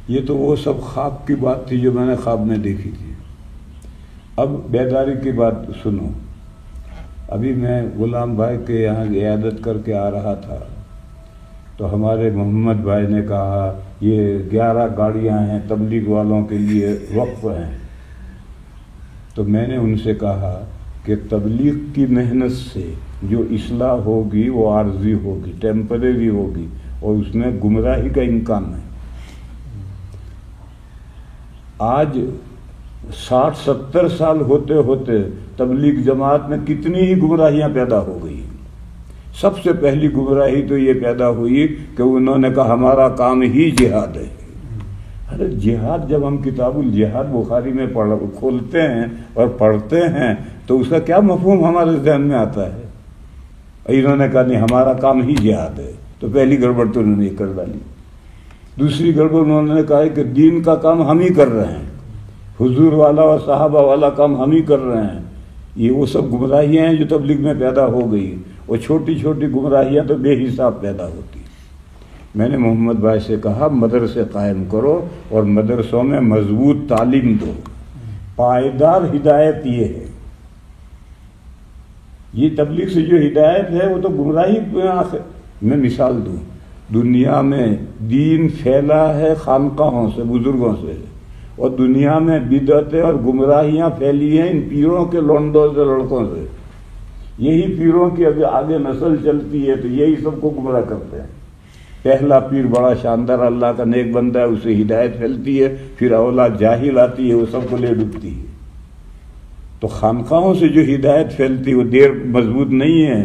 یہ تو وہ سب خواب کی بات تھی جو میں نے خواب میں دیکھی تھی. اب بیداری کی بات سنو. ابھی میں غلام بھائی کے یہاں عیادت کر کے آ رہا تھا تو ہمارے محمد بھائی نے کہا یہ 11 گاڑیاں ہیں تبلیغ والوں کے لیے وقف ہیں. تو میں نے ان سے کہا کہ تبلیغ کی محنت سے جو اصلاح ہوگی وہ عارضی ہوگی، ٹیمپریری ہوگی، اور اس میں گمراہی کا امکان ہے. آج 60-70 سال ہوتے ہوتے تبلیغ جماعت میں کتنی ہی گمراہیاں پیدا ہو گئی. سب سے پہلی گمراہی تو یہ پیدا ہوئی کہ انہوں نے کہا ہمارا کام ہی جہاد ہے. ارے جہاد، جب ہم کتاب الجہاد بخاری میں کھولتے ہیں اور پڑھتے ہیں تو اس کا کیا مفہوم ہمارے ذہن میں آتا ہے؟ انہوں نے کہا نہیں ہمارا کام ہی جہاد ہے. تو پہلی گڑبڑ تو انہوں نے یہ کر ڈالی. دوسری گڑبڑ انہوں نے کہا کہ دین کا کام ہم ہی کر رہے ہیں، حضور والا اور صحابہ والا کام ہم ہی کر رہے ہیں. یہ وہ سب گمراہیاں ہیں جو تبلیغ میں پیدا ہو گئی، اور چھوٹی چھوٹی گمراہیاں تو بے حساب پیدا ہوتی. میں نے محمد بھائی سے کہا مدرسے قائم کرو اور مدرسوں میں مضبوط تعلیم دو. پائیدار ہدایت یہ ہے. یہ تبلیغ سے جو ہدایت ہے وہ تو گمراہی. میں مثال دوں، دنیا میں دین پھیلا ہے خانقاہوں سے، بزرگوں سے، اور دنیا میں بدعتیں اور گمراہیاں پھیلی ہیں ان پیروں کے لونڈوں سے، لڑکوں سے. یہی پیروں کی ابھی آگے نسل چلتی ہے تو یہی سب کو گمراہ کرتے ہیں. پہلا پیر بڑا شاندار اللہ کا نیک بندہ ہے، اسے ہدایت پھیلتی ہے، پھر اولاد جاہل آتی ہے وہ سب کو لے ڈوبتی ہے. تو خانقاہوں سے جو ہدایت پھیلتی ہے وہ دیر مضبوط نہیں ہے،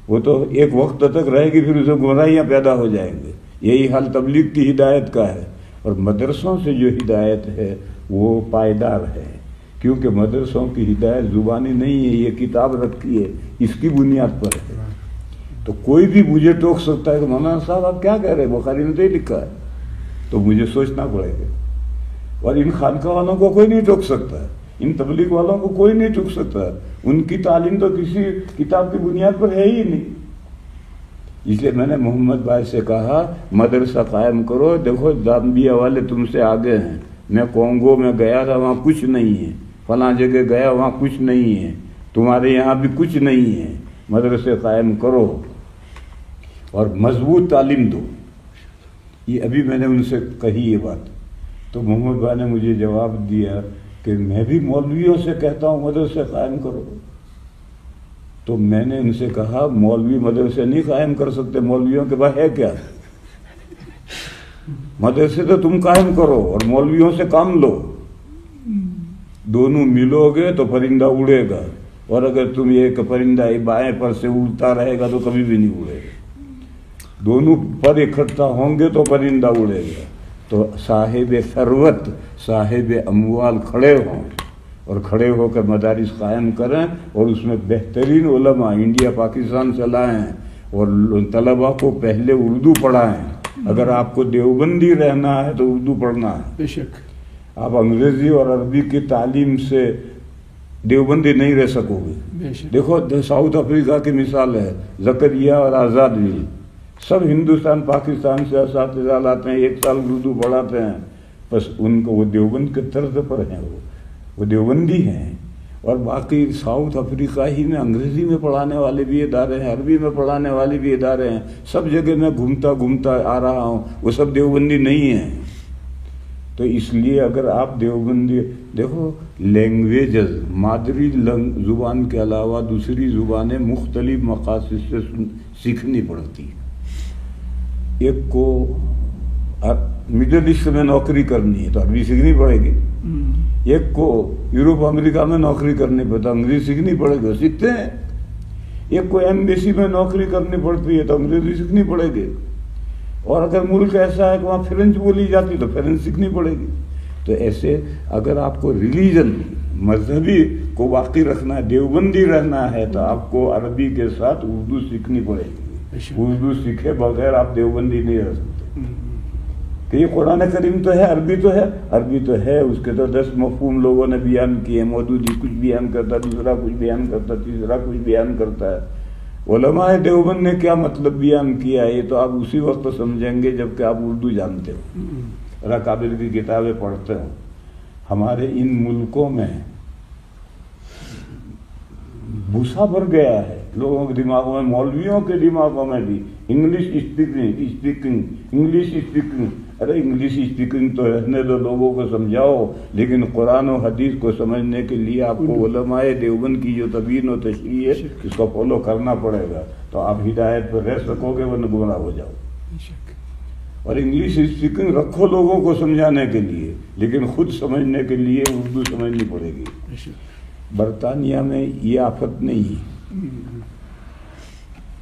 وہ تو ایک وقت تک رہے گی، پھر اسے گمراہیاں پیدا ہو جائیں گے. یہی حال تبلیغ کی ہدایت کا ہے. اور مدرسوں سے جو ہدایت ہے وہ پائیدار ہے، کیونکہ مدرسوں کی ہدایت زبانی نہیں ہے، یہ کتاب رکھی ہے، اس کی بنیاد پر ہے. تو کوئی بھی مجھے ٹوک سکتا ہے کہ مولانا صاحب آپ کیا کہہ رہے ہیں، بخاری نے تو یہ لکھا ہے. تو مجھے سوچنا پڑے گا. اور ان خانقاہ والوں کو کوئی نہیں ٹوک سکتا، ان تبلیغ والوں کو کوئی نہیں ٹوک سکتا. ان کی تعلیم تو کسی کتاب کی بنیاد پر ہے ہی نہیں. اس لیے میں نے محمد بھائی سے کہا مدرسہ قائم کرو. دیکھو زامبیا والے تم سے آگے ہیں. میں کونگو میں گیا تھا، وہاں کچھ نہیں ہے. فلاں جگہ گیا وہاں کچھ نہیں ہے. تمہارے یہاں بھی کچھ نہیں ہے. مدرسے قائم کرو اور مضبوط تعلیم دو. یہ ابھی میں نے ان سے کہی یہ بات، تو محمد بھائی نے مجھے جواب دیا کہ میں بھی مولویوں سے کہتا ہوں مدرسے قائم کرو. تو میں نے ان سے کہا مولوی مدرسے نہیں قائم کر سکتے، مولویوں کے پاس ہے کیا؟ مدرسے تو تم قائم کرو اور مولویوں سے کام لو. دونوں ملو گے تو پرندہ اڑے گا، اور اگر تم ایک پرندہ بائیں پر سے اڑتا رہے گا تو کبھی بھی نہیں اڑے گا. دونوں پر اکٹھا ہوں گے تو پرندہ اڑے گا. تو صاحب ثروت، صاحب اموال کھڑے ہوں اور کھڑے ہو کر مدارس قائم کریں، اور اس میں بہترین علماء انڈیا پاکستان سے لائیں اور طلباء کو پہلے اردو پڑھائیں. اگر آپ کو دیوبندی رہنا ہے تو اردو پڑھنا ہے. بے شک آپ انگریزی اور عربی کی تعلیم سے دیوبندی نہیں رہ سکو گے. دیکھو ساؤتھ افریقہ کی مثال ہے، زکریا اور آزاد بھی سب ہندوستان پاکستان سے اساتذہ لاتے ہیں، 1 سال اردو پڑھاتے ہیں. بس ان کو وہ دیوبند کے طرز پر ہیں، وہ دیوبندی ہیں. اور باقی ساؤتھ افریقہ ہی میں انگریزی میں پڑھانے والے بھی ادارے ہیں، عربی میں پڑھانے والے بھی ادارے ہیں. سب جگہ میں گھومتا آ رہا ہوں، وہ سب دیوبندی نہیں ہیں. تو اس لیے اگر آپ دیوبندی دیکھو، لینگویجز مادری زبان کے علاوہ دوسری زبانیں مختلف مقاصد سے سیکھنی پڑتی. ایک کو مڈل ایسٹ میں نوکری کرنی ہے تو عربی سیکھنی پڑے گی. ایک کو یورپ امریکہ میں نوکری کرنی پڑتی تو انگریزی سیکھنی پڑے گی، سیکھتے ہیں. ایک کو ایمبیسی میں نوکری کرنی پڑتی ہے تو انگریزی سیکھنی پڑے گی. اور اگر ملک ایسا ہے کہ وہاں فرینچ بولی جاتی تو فرینچ سیکھنی پڑے گی. تو ایسے اگر آپ کو ریلیجن مذہبی کو باقی رکھنا ہے، دیوبندی رہنا ہے، تو آپ کو عربی کے ساتھ اردو سیکھنی پڑے گی. اردو سیکھے بغیر آپ دیوبندی نہیں رہ سکتے. کہ یہ قرآن کریم تو ہے، عربی تو ہے، عربی تو ہے، اس کے تو 10 مفہوم لوگوں نے بیان کیے. مودودی کچھ بیان کرتا، دوسرا کچھ بیان کرتا، تیسرا کچھ بیان کرتا ہے. علماء دیوبند نے کیا مطلب بیان کیا ہے یہ تو آپ اسی وقت سمجھیں گے جب کہ آپ اردو جانتے ہو. اور اکابر کی کتابیں پڑھتے ہوں. ہمارے ان ملکوں میں بھوسا بھر گیا ہے لوگوں کے دماغوں میں, مولویوں کے دماغوں میں بھی. English speaking. ارے انگلش اسپیکنگ تو رہنے دو, لوگوں کو سمجھاؤ, لیکن قرآن و حدیث کو سمجھنے کے لیے آپ کو علماء دیوبند کی جو تبیین و تشریح ہے اس کو فالو کرنا پڑے گا, تو آپ ہدایت پر رہ سکو گے, ورنہ گمراہ ہو جاؤ. اور انگلش اسپیکنگ رکھو لوگوں کو سمجھانے کے لیے, لیکن خود سمجھنے کے لیے اردو سمجھنی پڑے گی. برطانیہ میں یہ آفت نہیں ہے,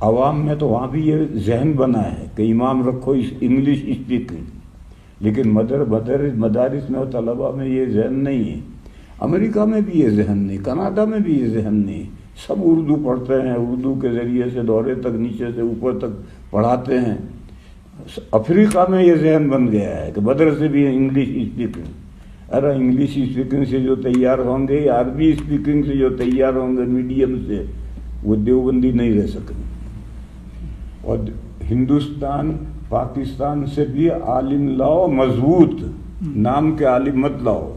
عوام میں تو وہاں بھی یہ ذہن بنا ہے کہ امام رکھو انگلش اسپیکنگ, لیکن مدارس میں اور طلباء میں یہ ذہن نہیں ہے. امریکہ میں بھی یہ ذہن نہیں, کینیڈا میں بھی یہ ذہن نہیں. سب اردو پڑھتے ہیں, اردو کے ذریعے سے دورے تک نیچے سے اوپر تک پڑھاتے ہیں. افریقہ میں یہ ذہن بن گیا ہے کہ مدرسے بھی انگلش اسپیکنگ. ارے انگلش اسپیکنگ سے جو تیار ہوں گے یا عربی اسپیکنگ سے جو تیار ہوں گے میڈیم سے, وہ دیوبندی نہیں رہ سکیں. اور ہندوستان پاکستان سے بھی عالم لاؤ, مضبوط نام کے عالم مت لاؤ,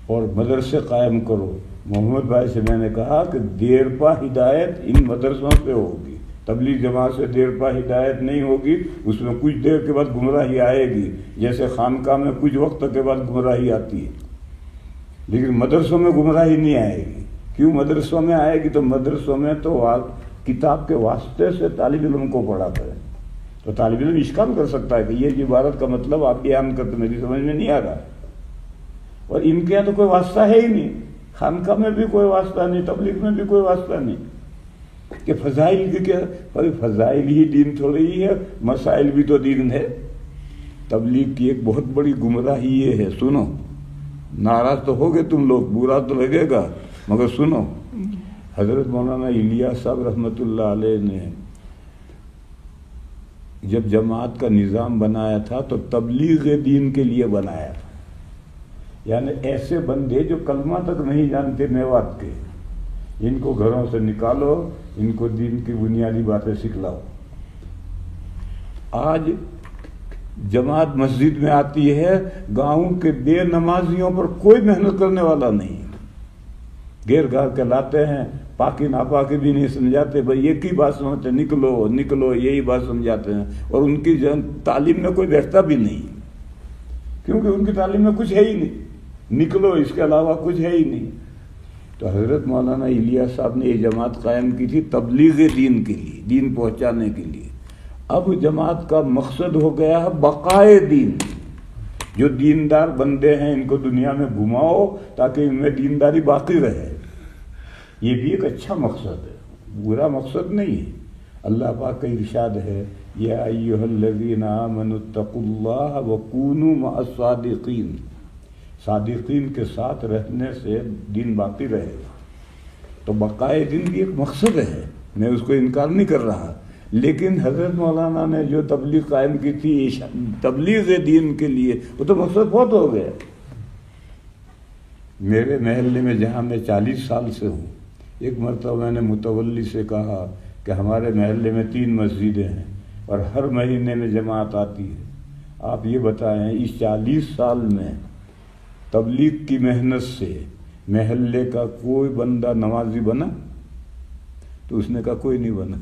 اور مدرسے قائم کرو. محمد بھائی سے میں نے کہا کہ دیر پا ہدایت ان مدرسوں سے ہوگی. تبلیغ جماعت سے دیر پا ہدایت نہیں ہوگی, اس میں کچھ دیر کے بعد گمراہی آئے گی, جیسے خانقاہ میں کچھ وقت کے بعد گمراہی آتی ہے, لیکن مدرسوں میں گمراہی نہیں آئے گی. کیوں مدرسوں میں آئے گی؟ تو مدرسوں میں تو کتاب کے واسطے سے طالب علم کو پڑھاتا ہے, تو طالب علم اشکال کر سکتا ہے کہ یہ عبارت کا مطلب آپ بیان کرتے میری سمجھ میں نہیں آ رہا. اور ان کے یہاں تو کوئی واسطہ ہے ہی نہیں, خانقاہ میں بھی کوئی واسطہ نہیں, تبلیغ میں بھی کوئی واسطہ نہیں. کہ فضائل کی کیا, فضائل ہی دین تھوڑی ہی ہے, مسائل بھی تو دین ہے. تبلیغ کی ایک بہت بڑی گمراہی یہ ہے, سنو, ناراض تو ہوگے تم لوگ, برا تو لگے گا, مگر سنو. حضرت مولانا الیاس صاحب رحمۃ اللہ علیہ نے جب جماعت کا نظام بنایا تھا تو تبلیغ دین کے لیے بنایا تھا. یعنی ایسے بندے جو کلمہ تک نہیں جانتے میوات کے, ان کو گھروں سے نکالو, ان کو دین کی بنیادی باتیں سکھلاؤ. آج جماعت مسجد میں آتی ہے, گاؤں کے بے نمازیوں پر کوئی محنت کرنے والا نہیں, گیر گھر کے لاتے ہیں, پاکی ناپاکی بھی نہیں سمجھاتے, بھائی ایک ہی بات سمجھتے, نکلو نکلو, یہی بات سمجھاتے ہیں. اور ان کی تعلیم میں کوئی بیٹھتا بھی نہیں, کیونکہ ان کی تعلیم میں کچھ ہے ہی نہیں, نکلو اس کے علاوہ کچھ ہے ہی نہیں. تو حضرت مولانا الیاس صاحب نے یہ جماعت قائم کی تھی تبلیغ دین کے لیے, دین پہنچانے کے لیے. اب جماعت کا مقصد ہو گیا ہے بقائے دین. جو دیندار بندے ہیں ان کو دنیا میں گھماؤ تاکہ ان میں دینداری باقی رہے. یہ بھی ایک اچھا مقصد ہے, برا مقصد نہیں ہے. اللہ پاک کا ارشاد ہے, یا ایھا الذین آمنوا اتقوا اللہ وکونوا مع الصادقین. صادقین کے ساتھ رہنے سے دین باقی رہے گا. تو بقائے دین بھی ایک مقصد ہے, میں اس کو انکار نہیں کر رہا, لیکن حضرت مولانا نے جو تبلیغ قائم کی تھی تبلیغ دین کے لیے, وہ تو مقصد بہت ہو گیا. میرے محلے میں جہاں میں 40 سال سے ہوں, ایک مرتبہ میں نے متولی سے کہا کہ ہمارے محلے میں 3 مسجدیں ہیں اور ہر مہینے میں جماعت آتی ہے. آپ یہ بتائیں اس 40 سال میں تبلیغ کی محنت سے محلے کا کوئی بندہ نمازی بنا؟ تو اس نے کہا کوئی نہیں بنا.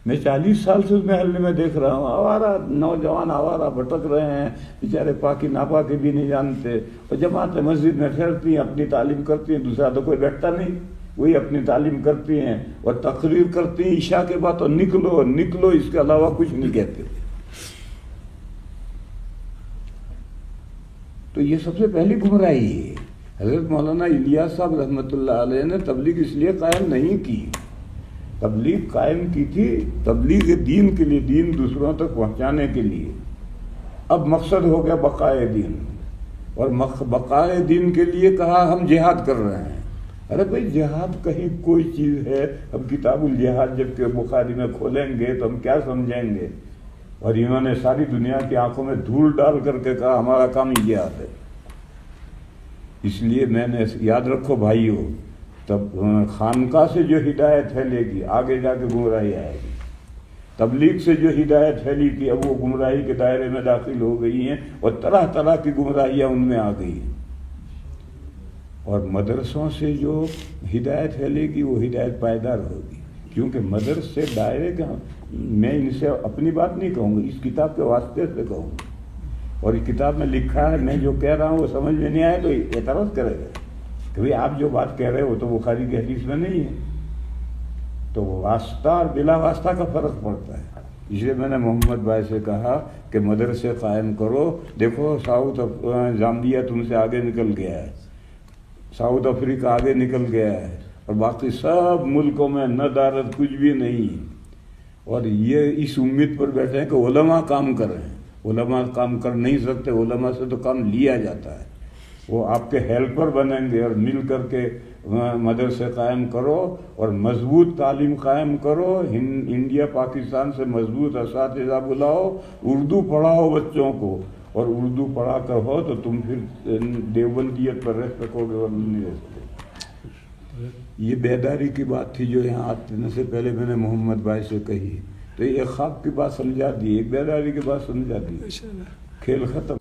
میں 40 سال سے اس محلے میں دیکھ رہا ہوں, آوارہ نوجوان آوارہ بھٹک رہے ہیں, بیچارے پاکی ناپاکی بھی نہیں جانتے, اور جماعت مسجد میں پھیرتی ہیں, اپنی تعلیم کرتی ہیں, دوسرا تو کوئی بیٹھتا نہیں, وہی اپنی تعلیم کرتی ہیں اور تقریر کرتی ہیں عشاء کے بعد, اور نکلو نکلو, اس کے علاوہ کچھ نہیں کہتے. تو یہ سب سے پہلی گمراہی ہے. حضرت مولانا الیاس صاحب رحمۃ اللہ علیہ نے تبلیغ اس لیے قائم نہیں کی, تبلیغ قائم کی تھی تبلیغ دین کے لیے, دین دوسروں تک پہنچانے کے لیے. اب مقصد ہو گیا بقائے دین, اور بقائے دین کے لیے کہا ہم جہاد کر رہے ہیں. ارے بھائی جہاد کہیں کوئی چیز ہے؟ اب کتاب الجہاد جب کہ بخاری میں کھولیں گے تو ہم کیا سمجھیں گے؟ اور انہوں نے ساری دنیا کی آنکھوں میں دھول ڈال کر کے کہا ہمارا کام ہی جہاد ہے. اس لیے میں نے یاد رکھو بھائیو, تب خانقاہ سے جو ہدایت پھیلے گی آگے جا کے گمراہی آئے گی. تبلیغ سے جو ہدایت پھیلی تھی اب وہ گمراہی کے دائرے میں داخل ہو گئی ہیں اور طرح طرح کی گمراہیاں ان میں آ گئی ہیں. اور مدرسوں سے جو ہدایت پھیلے گی وہ ہدایت پائیدار ہوگی، کیونکہ مدرسے دائرے کا میں ان سے اپنی بات نہیں کہوں گا، اس کتاب کے واسطے سے کہوں گا. اور اس کتاب میں لکھا ہے، میں جو کہہ رہا ہوں وہ سمجھ میں نہیں آئے تو اعتراض کرے گا کہ بھئی آپ جو بات کہہ رہے ہو تو بخاری کی حدیث میں نہیں ہے. تو واسطہ اور بلا واسطہ کا فرق پڑتا ہے. اس لیے میں نے محمد بھائی سے کہا کہ مدرسے قائم کرو. دیکھو زامبیا تم سے آگے نکل گیا ہے، ساؤتھ افریقہ آگے نکل گیا ہے، اور باقی سب ملکوں میں ندارت کچھ بھی نہیں. اور یہ اس امید پر بیٹھے ہیں کہ علماء کام کر رہے ہیں. علماء کام کر نہیں سکتے، علماء سے تو کام لیا جاتا ہے. وہ آپ کے ہیلپر بنیں گے، اور مل کر کے مدرسے قائم کرو اور مضبوط تعلیم قائم کرو. انڈیا پاکستان سے مضبوط اساتذہ بلاؤ، اردو پڑھاؤ بچوں کو، اور اردو پڑھا کر ہو تو تم پھر دیوبندیت پر رہ سکو گے اور نہیں رہ سکتے. یہ بیداری کی بات تھی جو یہاں آنے سے پہلے میں نے محمد بھائی سے کہی. تو ایک خواب کی بات سمجھا دی، ایک بیداری کی بات سمجھا دی، کھیل ختم.